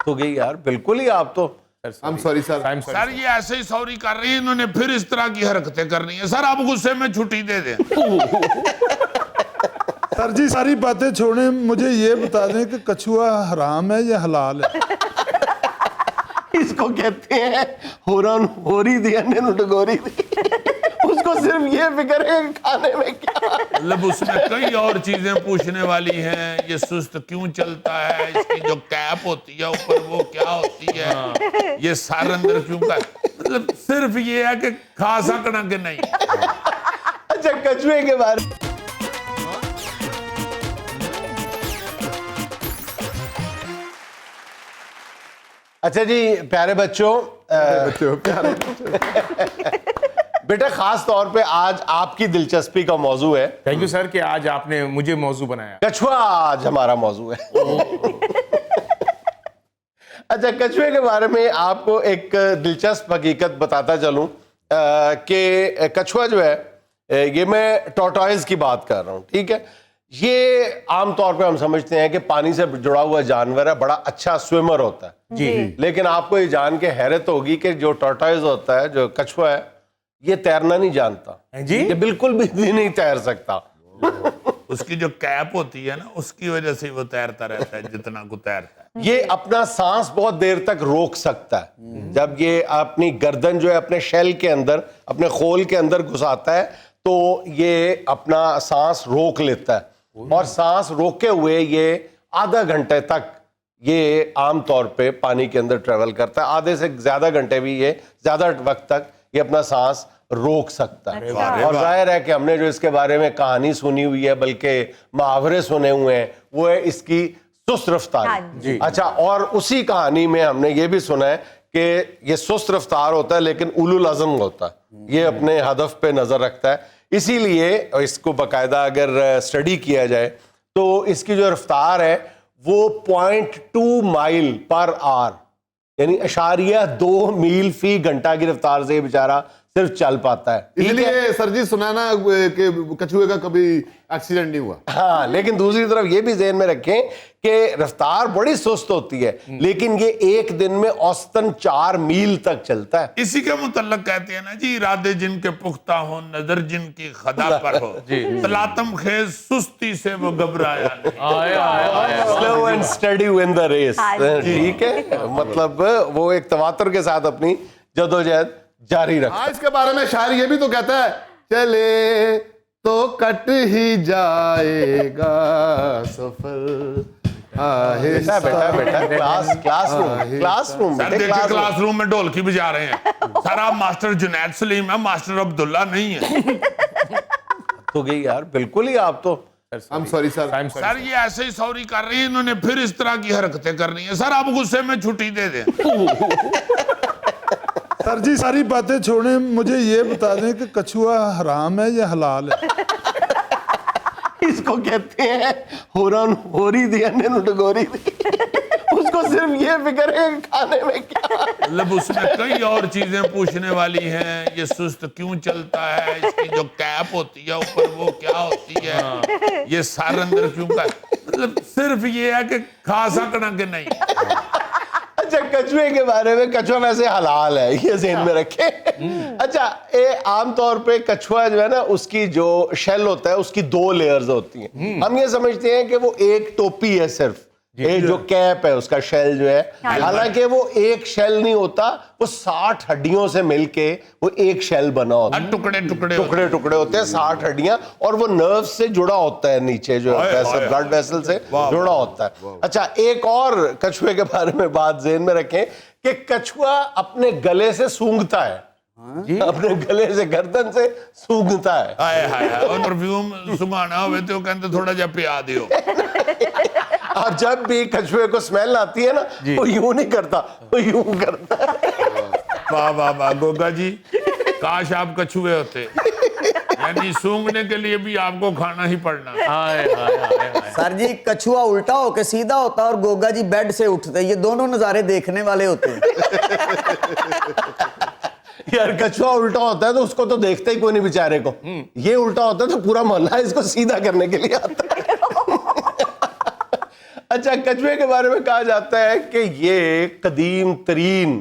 तो गई यार, बिल्कुल ही आप तो। I'm sorry, sir. सर ये ऐसे ही सॉरी कर रही है, इन्होंने फिर इस तरह की हरकतें करनी है। सर आप गुस्से में छुट्टी दे दें। सर जी सारी बातें छोड़ें, मुझे ये बता दें कि कछुआ हराम है या हलाल है? इसको कहते हैं होरी दिया ने डगोरी दी। उसको सिर्फ ये फिक्र है कि खाने में क्या। मतलब उसमें कई और चीजें पूछने वाली हैं। ये सुस्त क्यों चलता है, इसकी जो कैप होती है ऊपर वो क्या होती है, ये सर अंदर क्यों का, मतलब सिर्फ ये है कि खा सकना कि नहीं। अच्छा, कछुए के बारे में अच्छा जी, प्यारे बच्चों, प्यारे बेटा खास तौर पे आज आपकी दिलचस्पी का मौजू है। थैंक यू सर कि आज आपने मुझे मौजू बनाया। कछुआ आज हमारा मौजू है। अच्छा, कछुए के बारे में आपको एक दिलचस्प हकीकत बताता चलूं कि कछुआ जो है, ये मैं टॉर्टॉइज की बात कर रहा हूं, ठीक है। ये आमतौर पे हम समझते हैं कि पानी से जुड़ा हुआ जानवर है, बड़ा अच्छा स्विमर होता है जी। लेकिन आपको ये जान के हैरत होगी कि जो टॉर्टॉइज होता है, जो कछुआ है, ये तैरना नहीं जानता जी। ये बिल्कुल भी नहीं तैर सकता। उसकी जो कैप होती है ना, उसकी वजह से वो तैरता रहता है जितना को तैरता है। ये अपना सांस बहुत देर तक रोक सकता है। जब ये अपनी गर्दन जो है अपने शेल के अंदर, अपने खोल के अंदर घुसाता है, तो ये अपना सांस रोक लेता है और सांस रोके हुए ये आधा घंटे तक ये आमतौर पे पानी के अंदर ट्रेवल करता है। आधे से ज्यादा घंटे भी ये ज्यादा वक्त तक ये अपना सांस रोक सकता है। और जाहिर है कि हमने जो इसके बारे में कहानी सुनी हुई है, बल्कि मुहावरे सुने हुए हैं, वो है इसकी सुस्त रफ्तारी। अच्छा, और उसी कहानी में हमने ये भी सुना है कि ये सुस्त रफ्तार होता है लेकिन उलुल अज़म होता है। ये अपने हदफ पे नजर रखता है, इसीलिए इसको बाकायदा अगर स्टडी किया जाए तो इसकी जो रफ्तार है वो 0.2 माइल पर आवर, यानी 0.2 मील फी घंटा की रफ्तार से ये बेचारा सिर्फ चल पाता है। इसलिए सर जी सुना ना कि कछुए का कभी एक्सीडेंट नहीं हुआ। हाँ, लेकिन दूसरी तरफ ये भी ज़हन में रखें कि रफ्तार बड़ी सुस्त होती है, लेकिन ये एक दिन में औसतन 4 मील तक चलता है। इसी के मुतल्लक कहते हैं ना जी, इरादे जिनके पुख्ता हो, नजर जिनकी खदा पर हो, तलातम खेज सुस्ती से वो घबराया नहीं। Slow and study win the race, ठीक है। मतलब वो एक तवातुर के साथ अपनी जदोजहद जारी रखता है। इसके बारे में शायर ये भी तो कहता है, चले तो कट ही जाएगा सफर। बेटा क्लासरूम सर देखिए, क्लासरूम में ढोलकी बजा रहे हैं। सर आप मास्टर जुनैद सलीम है, मास्टर अब्दुल्ला नहीं है। तो गई यार, बिल्कुल ही आप तो। I'm sorry, sir. सर ये ऐसे ही सॉरी कर रही है, इन्होंने फिर इस तरह की हरकतें करनी है। सर आप गुस्से में छुट्टी दे दें। सर जी सारी बातें छोड़ें, मुझे ये बता दें कि कछुआ हराम है या हलाल है? इसको कहते हैं होरी दिया ने डगोरी दी। उसको सिर्फ ये फिक्र है कि खाने में क्या। मतलब उसमें कई और चीजें पूछने वाली हैं। ये सुस्त क्यों चलता है, इसकी जो कैप होती है ऊपर वो क्या होती है, ये सर अंदर क्यों का, मतलब सिर्फ ये है कि खा सकना कि नहीं। अच्छा, कछुए के बारे में, कछुआ वैसे हलाल है, ये ज़हन में रखें। अच्छा, ये आमतौर पे कछुआ जो है ना, उसकी जो शेल होता है उसकी 2 लेयर्स होती हैं। हम ये समझते हैं कि वो एक टोपी है सिर्फ, ये जो कैप है उसका शेल जो है, हालांकि वो एक शेल नहीं होता, वो 60 हड्डियों से मिलके वो एक शेल बना होता है। टुकड़े टुकड़े टुकड़े होते हैं, 60 हड्डियां, और वो नर्व से जुड़ा होता है, नीचे जो ब्लड वेसल से जुड़ा होता है। अच्छा, एक और कछुए के बारे में बात ज़हन में रखें कि कछुआ अपने गले से सूंघता है। अपने गले से, गर्दन से सूंघता है। हाय हाय हाय, और परफ्यूम सुंघाना हो तो कहते थोड़ा जा पिया दियो। अब जब भी कछुए को स्मेल आती है ना, वो यूं नहीं करता, वो यूं करता है। वाह वाह वाह गोगा जी, काश आप कछुए होते, यानी सूंघने के लिए भी आपको खाना ही पड़ना। सर जी कछुआ उल्टा होके सीधा होता और गोगा जी बेड से उठते, ये दोनों नजारे देखने वाले होते हैं। यार, कछुआ उल्टा होता है तो उसको तो देखते ही कोई नहीं बेचारे को। ये उल्टा होता है तो पूरा मोहल्ला इसको सीधा करने के लिए आता है। अच्छा, कछुए के बारे में कहा जाता है कि ये कदीम तरीन,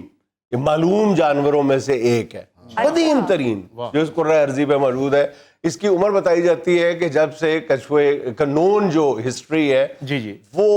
ये मालूम जानवरों में से एक है, कदीम तरीन, जो इस कुर्रा अर्जी पे मौजूद है। इसकी उम्र बताई जाती है कि जब से कछुए का नोन जो हिस्ट्री है जी जी। वो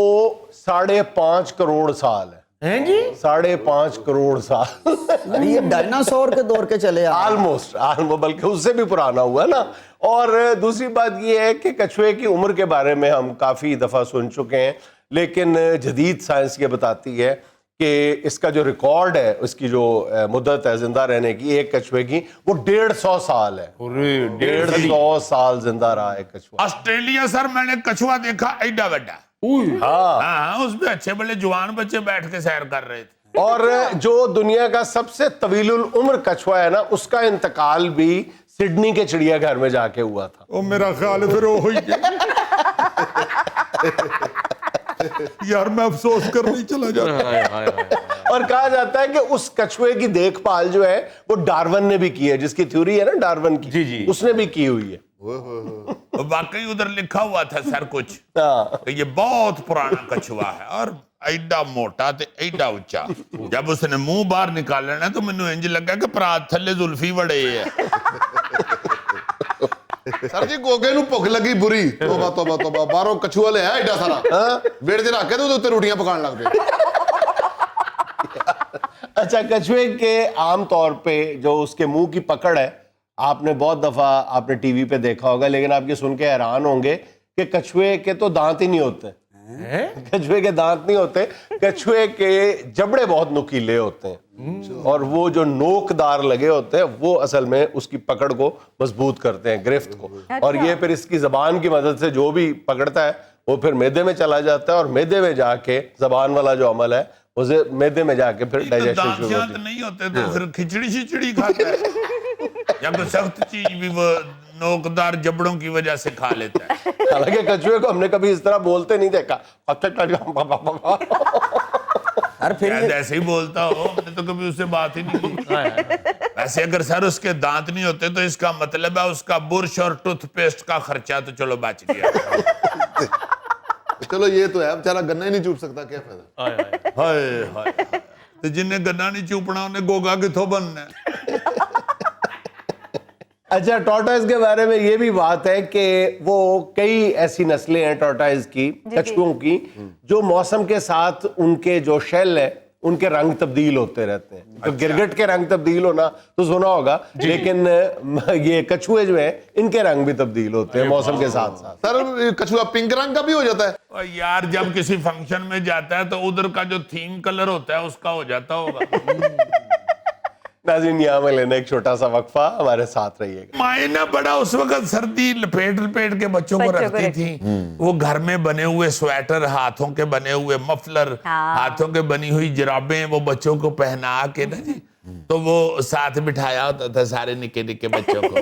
5.5 करोड़ साल है। हैं जी? 5.5 करोड़ साल अरे ये डायनासोर के दौर के चले आ ऑलमोस्ट, बल्कि उससे भी पुराना हुआ ना। और दूसरी बात ये है कि कछुए की उम्र के बारे में हम काफ़ी दफ़ा सुन चुके हैं, लेकिन जदीद साइंस ये बताती है कि इसका जो रिकॉर्ड है, उसकी जो मुद्दत है जिंदा रहने की एक कछुए की, वो 150 साल है। 150 साल जिंदा रहा है कछुआ। ऑस्ट्रेलिया सर मैंने कछुआ देखा एडा बड़ा। हाँ, हाँ, उसमें अच्छे बड़े जवान बच्चे बैठ के सैर कर रहे थे। और जो दुनिया का सबसे तवीलुल उम्र कछुआ है ना, उसका इंतकाल भी सिडनी के चिड़ियाघर में जाके हुआ था। ओ मेरा ख्याल है फिर वो ही यार मैं अफसोस करने चला जाता। और कहा जाता है कि उस कछुए की देखभाल जो है वो डार्विन ने भी की है, जिसकी थ्योरी है ना डार्विन की, जी, जी। उसने भी की हुई है। वाकई उधर लिखा हुआ था सर कुछ हाँ। कि ये बहुत पुराना कछुआ है और एडा मोटा ते एडा ऊंचा। जब उसने मुंह बाहर निकालना ना तो मैनू इंज लगा कि परात थल्ले जुल्फी बड़े है। सर जी गोगे ਨੂੰ ਭੁੱਖ ਲੱਗੀ ਬੁਰੀ ਤੋਬਾ ਤੋਬਾ ਤੋਬਾ ਬਾਹਰੋਂ ਕਛੂਆ ਲਿਆ ਐਡਾ ਸਾਰਾ ਵੇੜ 'ਚ ਰੱਖ ਕੇ ਤੇ ਉਹਦੇ ਉੱਤੇ ਰੋਟੀਆਂ ਪਕਾਉਣ ਲੱਗ ਪਏ। अच्छा, कछुए के आम तौर पे जो उसके मुंह की पकड़ है, आपने बहुत दफा आपने टीवी पे देखा होगा, लेकिन आप ये सुन के हैरान होंगे कि कछुए के तो दांत ही नहीं होते। कछुए के दांत नहीं होते, कछुए के जबड़े बहुत नुकीले होते हैं और वो जो नोकदार लगे होते हैं वो असल में उसकी पकड़ को मजबूत करते हैं, गिरफ्त को। और ये फिर इसकी जबान की मदद से जो भी पकड़ता है वो फिर मैदे में चला जाता है और मैदे में जाके जबान वाला जो अमल है उसे मैदे में जाके फिर डाइजेशन दांत शुरू शांत होती है। नहीं होते तो फिर खिचड़ी शिचड़ी खाता है या कोई सख्त चीज भी वो नोकदार जबड़ों की वजह से खा लेता है। हालांकि कछुए को हमने कभी इस तरह बोलते नहीं देखा। और फिर शायद ऐसे ही बोलता हो, हमने तो कभी उससे बात ही नहीं की। वैसे अगर सर उसके दांत नहीं होते तो इसका मतलब है उसका बुरश और टूथपेस्ट का खर्चा तो चलो बच गया। चलो ये तो है, बेचारा गन्ना ही नहीं चूप सकता, क्या फायदा। हाय हाय तो जिन्हें गन्ना नहीं चूपना उन्हें गोगा किथों बनना है। अच्छा, टॉर्टॉइज के बारे में ये भी बात है कि वो कई ऐसी नस्लें हैं टॉर्टॉइज की, कछुओं की, जो मौसम के साथ उनके जो शेल है उनके रंग तब्दील होते रहते हैं। तो गिरगिट के रंग तब्दील होना तो सुना होगा, लेकिन ये कछुए जो है इनके रंग भी तब्दील होते हैं मौसम के साथ साथ। सर कछुआ पिंक रंग का भी हो जाता है? और यार जब किसी फंक्शन में जाता है तो उधर का जो थीम कलर होता है उसका हो जाता होगा। नाज़रीन, यहाँ में लेना एक छोटा सा वक्फा, हमारे साथ रहिएगा। माए ना बड़ा उस वक्त सर्दी लपेट लपेट के बच्चों को रखती थी। वो घर में बने हुए स्वेटर, हाथों के बने हुए मफलर, हाथों के बनी हुई जराबें वो बच्चों को पहना के ना जी, तो वो साथ बिठाया होता था सारे निके निके बच्चों को।